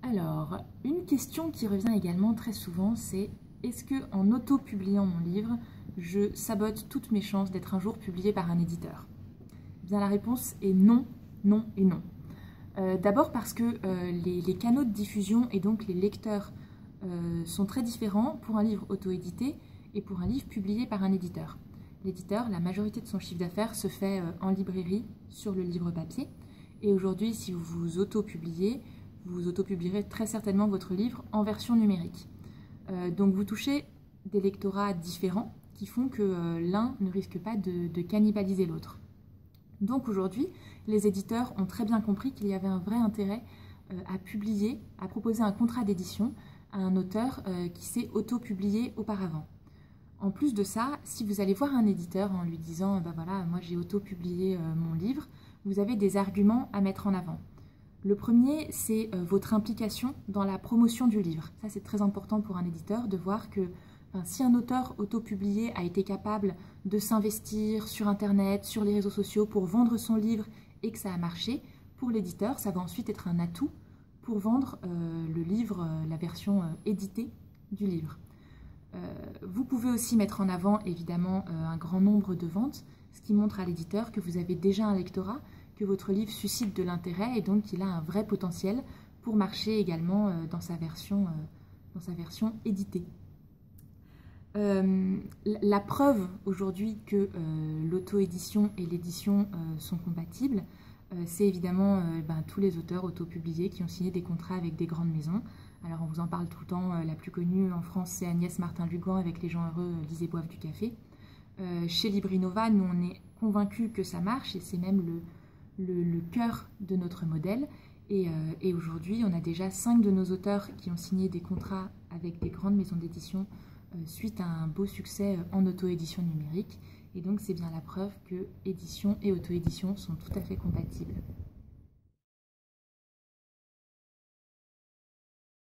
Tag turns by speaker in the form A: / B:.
A: Alors, une question qui revient également très souvent, c'est est-ce que en auto-publiant mon livre, je sabote toutes mes chances d'être un jour publié par un éditeur? Bien, la réponse est non, non et non. D'abord parce que les canaux de diffusion et donc les lecteurs sont très différents pour un livre auto-édité et pour un livre publié par un éditeur. L'éditeur, la majorité de son chiffre d'affaires se fait en librairie sur le livre papier. Et aujourd'hui, si vous vous auto-publiez, vous auto-publierez très certainement votre livre en version numérique. Donc vous touchez des lectorats différents qui font que l'un ne risque pas de cannibaliser l'autre. Donc aujourd'hui, les éditeurs ont très bien compris qu'il y avait un vrai intérêt à publier, à proposer un contrat d'édition à un auteur qui s'est auto-publié auparavant. En plus de ça, si vous allez voir un éditeur en lui disant « voilà, moi j'ai auto-publié mon livre », vous avez des arguments à mettre en avant. Le premier, c'est votre implication dans la promotion du livre. Ça, c'est très important pour un éditeur de voir que si un auteur auto-publié a été capable de s'investir sur Internet, sur les réseaux sociaux pour vendre son livre et que ça a marché, pour l'éditeur, ça va ensuite être un atout pour vendre le livre, la version éditée du livre. Vous pouvez aussi mettre en avant, évidemment, un grand nombre de ventes, ce qui montre à l'éditeur que vous avez déjà un lectorat, que votre livre suscite de l'intérêt et donc qu'il a un vrai potentiel pour marcher également dans sa version éditée. La preuve aujourd'hui que l'auto-édition et l'édition sont compatibles, c'est évidemment tous les auteurs auto-publiés qui ont signé des contrats avec des grandes maisons. Alors on vous en parle tout le temps, la plus connue en France c'est Agnès Martin-Lugan avec Les gens heureux lisent et boivent du café. Chez Librinova, nous on est convaincus que ça marche et c'est même le cœur de notre modèle. Et aujourd'hui, on a déjà 5 de nos auteurs qui ont signé des contrats avec des grandes maisons d'édition suite à un beau succès en auto-édition numérique. Et donc, c'est bien la preuve que édition et auto-édition sont tout à fait compatibles.